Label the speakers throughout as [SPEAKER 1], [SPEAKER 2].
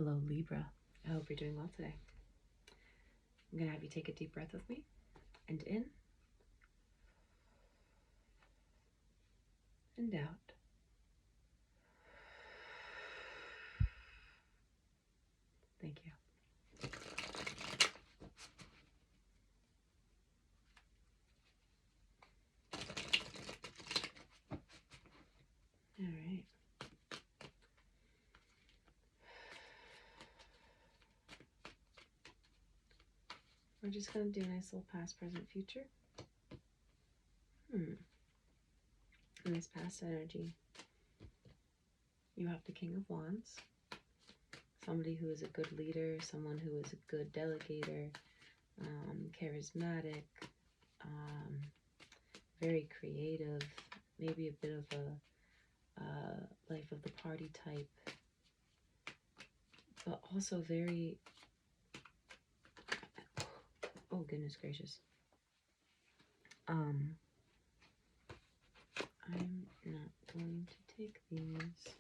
[SPEAKER 1] Hello, Libra. I hope you're doing well today. I'm going to have you take a deep breath with me, and in and out. Thank you. All right. We're just going to do a nice little past, present, future. In this past energy, you have the King of Wands, somebody who is a good leader, someone who is a good delegator, charismatic, very creative, maybe a bit of a life of the party type, but also very, oh goodness gracious. I'm not going to take these.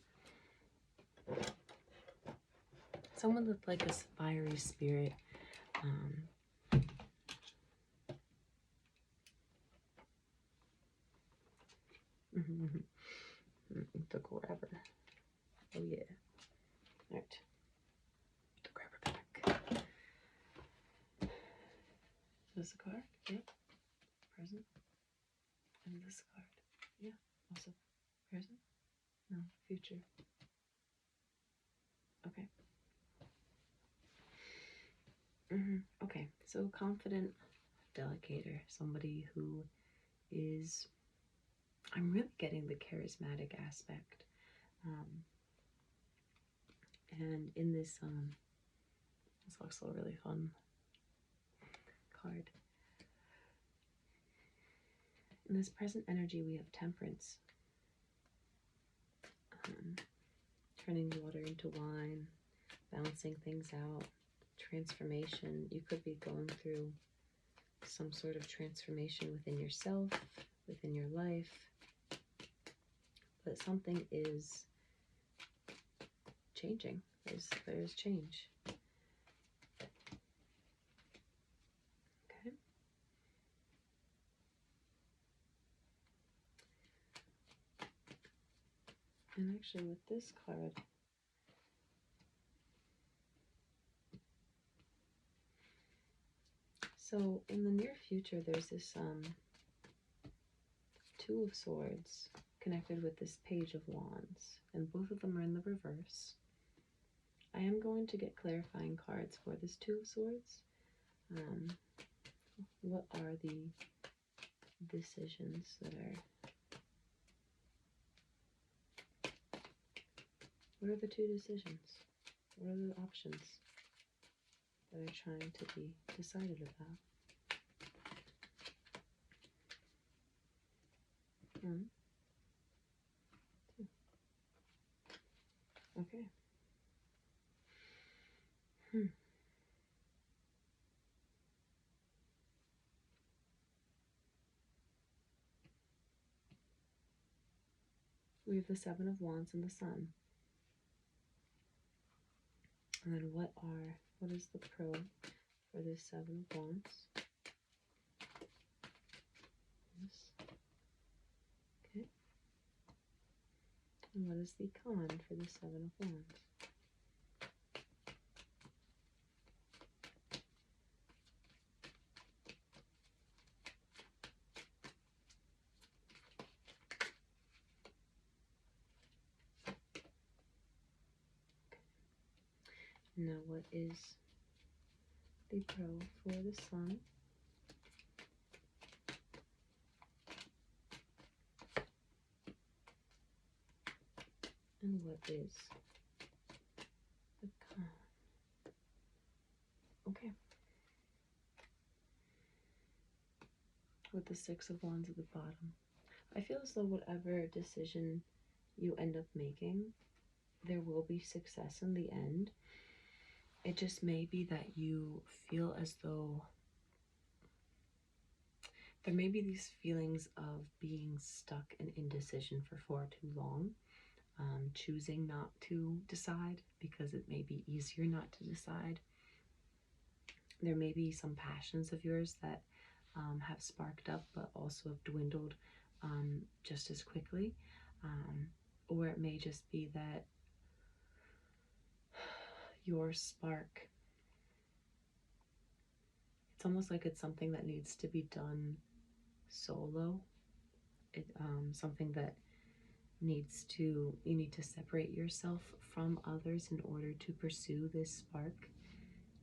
[SPEAKER 1] Someone with like a fiery spirit. The grabber. Oh yeah. All right. The grabber back. This card. Yep. Present. And this card. Yeah. Also present. No. Future. Okay. Okay. So confident delegator. Somebody who is. I'm really getting the charismatic aspect. And in this looks a really fun card. In this present energy, we have temperance. Turning water into wine, balancing things out, transformation. You could be going through some sort of transformation within yourself, within your life, but something is changing. There's change. Okay. And actually with this card, so in the near future, there's this Two of Swords connected with this Page of Wands, and both of them are in the reverse. I am going to get clarifying cards for this Two of Swords. What are the decisions that are... What are the two decisions? What are the options that are trying to be decided about? One, two. Okay. We have the Seven of Wands and the Sun. And then what is the pro for this Seven of Wands? This. Okay. And what is the con for the Seven of Wands? Now what is the pro for the Sun? And what is the con? Okay. With the Six of Wands at the bottom. I feel as though whatever decision you end up making, there will be success in the end. It just may be that you feel as though there may be these feelings of being stuck in indecision for far too long. choosing not to decide because it may be easier not to decide. There may be some passions of yours that have sparked up but also have dwindled just as quickly. Or it may just be that your spark, it's almost like it's something that needs to be done solo. Something that you need to separate yourself from others in order to pursue this spark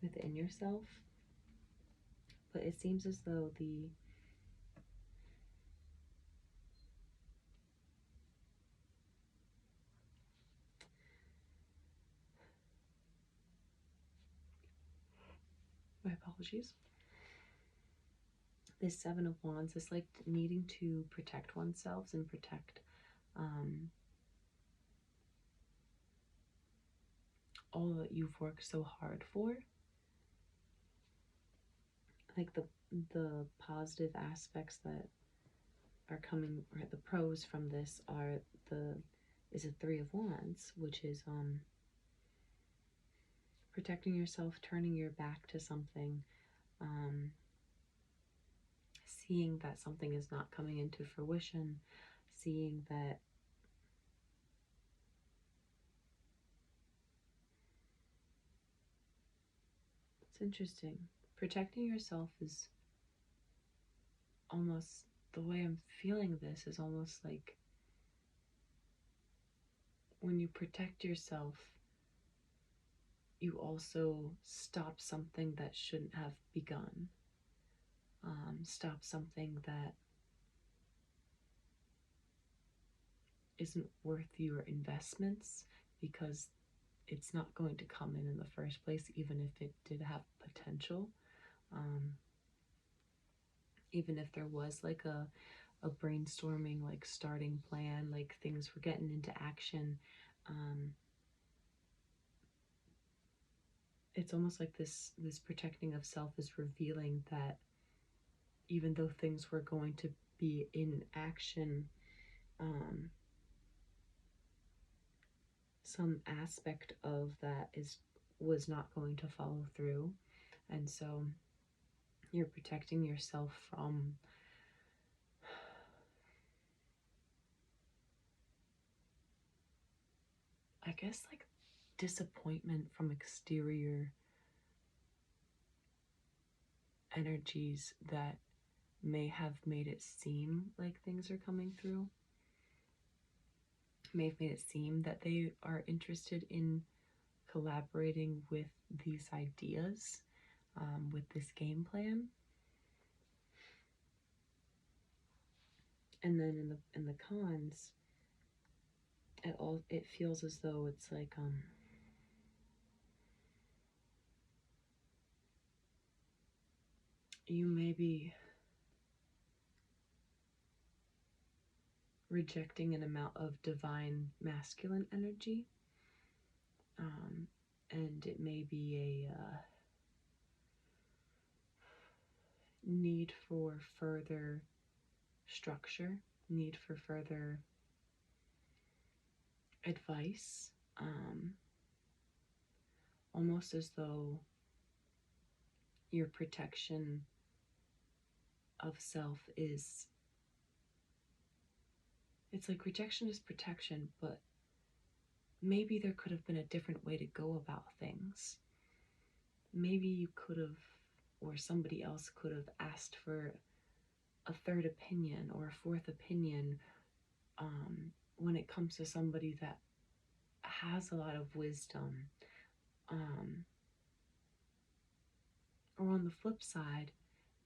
[SPEAKER 1] within yourself. But it seems as though my apologies. This Seven of Wands is like needing to protect oneself and protect all that you've worked so hard for. Like the positive aspects that are coming, or the pros from this are is a Three of Wands, which is protecting yourself, turning your back to something, seeing that something is not coming into fruition, seeing that it's interesting. Protecting yourself is almost, the way I'm feeling this is almost like when you protect yourself, you also stop something that shouldn't have begun. Stop something that isn't worth your investments because it's not going to come in the first place, even if it did have potential. Even if there was like a brainstorming, like starting plan, like things were getting into action, it's almost like this protecting of self is revealing that even though things were going to be in action, some aspect of that was not going to follow through. And so you're protecting yourself from I guess like disappointment from exterior energies that may have made it seem like things are coming through, may have made it seem that they are interested in collaborating with these ideas, with this game plan. And then in the cons, it feels as though it's like you may be rejecting an amount of divine masculine energy, and it may be a need for further structure, need for further advice, almost as though your protection of self is, it's like rejection is protection, but maybe there could have been a different way to go about things. Maybe you could have, or somebody else could have asked for a third opinion or a fourth opinion when it comes to somebody that has a lot of wisdom. Or on the flip side,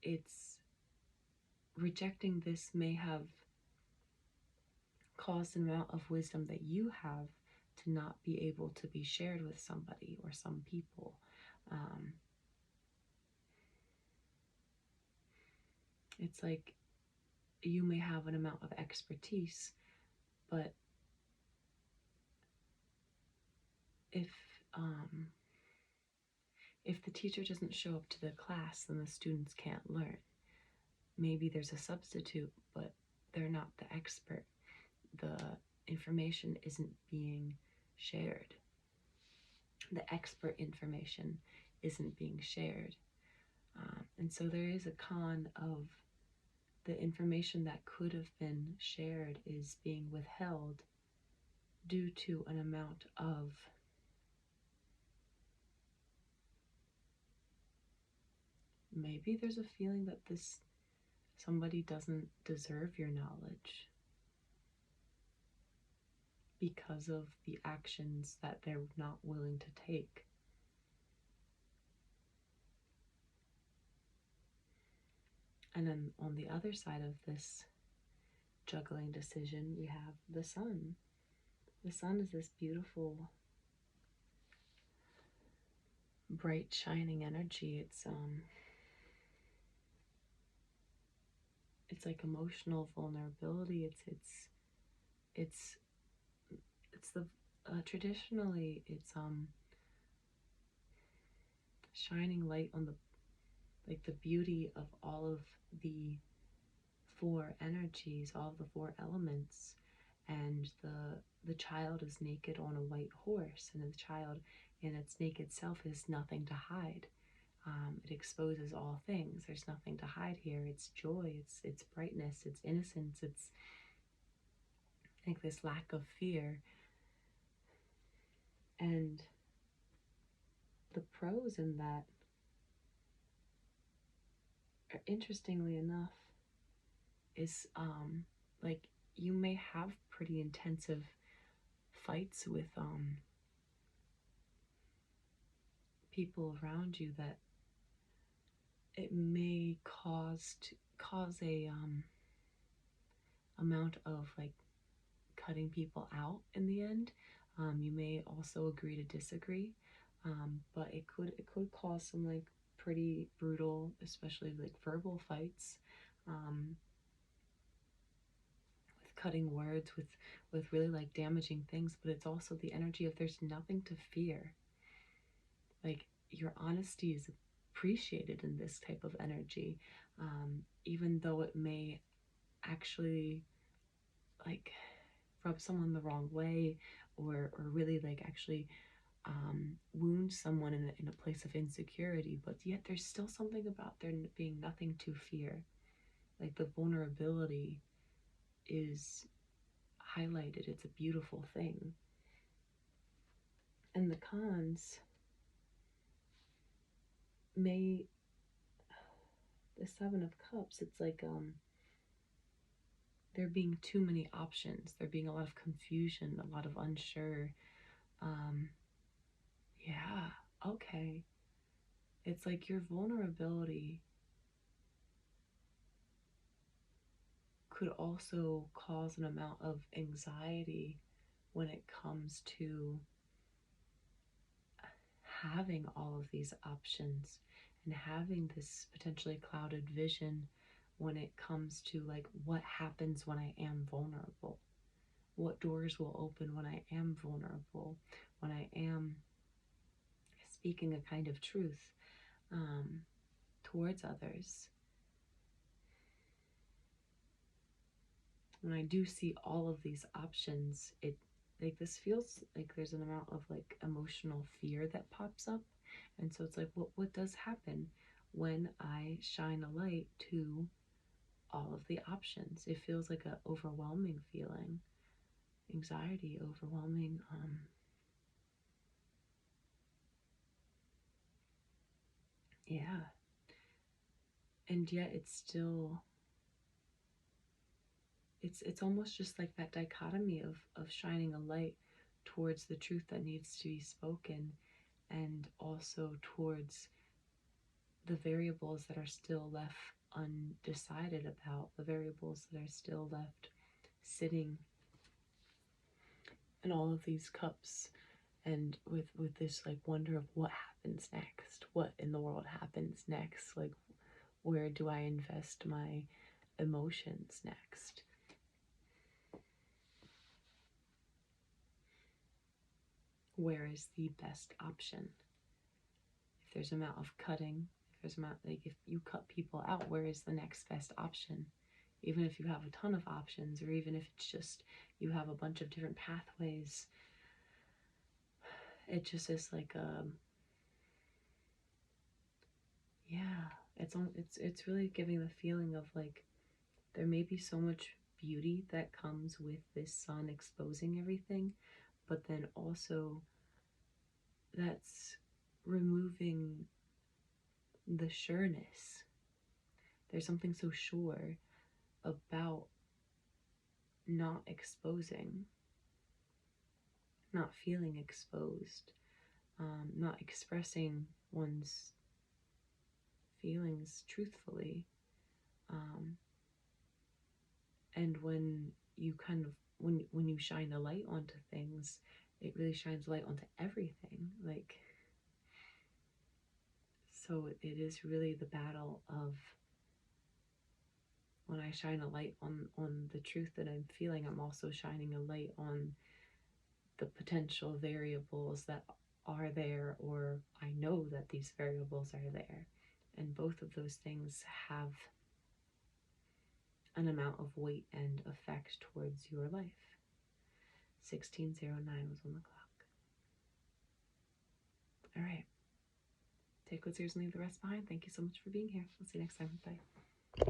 [SPEAKER 1] it's rejecting this may have caused an amount of wisdom that you have to not be able to be shared with somebody or some people. It's like you may have an amount of expertise, but if the teacher doesn't show up to the class, then the students can't learn. Maybe there's a substitute, but they're not the expert. information isn't being shared. The expert information isn't being shared. And so there is a con of the information that could have been shared is being withheld due to an amount of maybe there's a feeling that somebody doesn't deserve your knowledge because of the actions that they're not willing to take. And then on the other side of this juggling decision, we have the sun. The sun is this beautiful, bright, shining energy. It's like emotional vulnerability. It's the traditionally it's shining light on the beauty of all of the four energies, all of the four elements, and the child is naked on a white horse, and the child in its naked self has nothing to hide. It exposes all things. There's nothing to hide here. It's joy, it's brightness, it's innocence, it's like this lack of fear. And the pros in that are, interestingly enough, is like you may have pretty intensive fights with people around you that it may cause a amount of like cutting people out in the end. You may also agree to disagree, but it could cause some like pretty brutal, especially like verbal fights, with cutting words, with really like damaging things. But it's also the energy of there's nothing to fear. Like your honesty is appreciated in this type of energy, even though it may actually like rub someone the wrong way, or really like actually wound someone in a place of insecurity, but yet there's still something about there being nothing to fear. Like the vulnerability is highlighted. It's a beautiful thing. And the cons may, the Seven of Cups, it's like there being too many options, there being a lot of confusion, a lot of unsure. Yeah, okay. It's like your vulnerability could also cause an amount of anxiety when it comes to having all of these options and having this potentially clouded vision when it comes to like what happens when I am vulnerable, what doors will open when I am vulnerable, when I am speaking a kind of truth towards others. When I do see all of these options, it like this feels like there's an amount of like emotional fear that pops up. And so it's like what does happen when I shine a light to all of the options? It feels like an overwhelming feeling, anxiety, overwhelming yeah. And yet it's still it's almost just like that dichotomy of shining a light towards the truth that needs to be spoken, and also towards the variables that are still left undecided about, the variables that are still left sitting in all of these cups, and with this like wonder of what happens next, what in the world happens next, like where do I invest my emotions next? Where is the best option? If there's amount of cutting, if there's amount like if you cut people out, where is the next best option? even if you have a ton of options, or even if it's just you have a bunch of different pathways. It just is like yeah, it's really giving the feeling of like there may be so much beauty that comes with this sun exposing everything, but then also that's removing the sureness. There's something so sure about not exposing, not feeling exposed, not expressing one's feelings truthfully. Um, and when you kind of when you shine a light onto things, it really shines light onto everything. Like, so it is really the battle of when I shine a light on the truth that I'm feeling, I'm also shining a light on the potential variables that are there, or I know that these variables are there. And both of those things have an amount of weight and effect towards your life. 1609 was on the clock. All right. Take what's yours and leave the rest behind. Thank you so much for being here. We'll see you next time. Bye.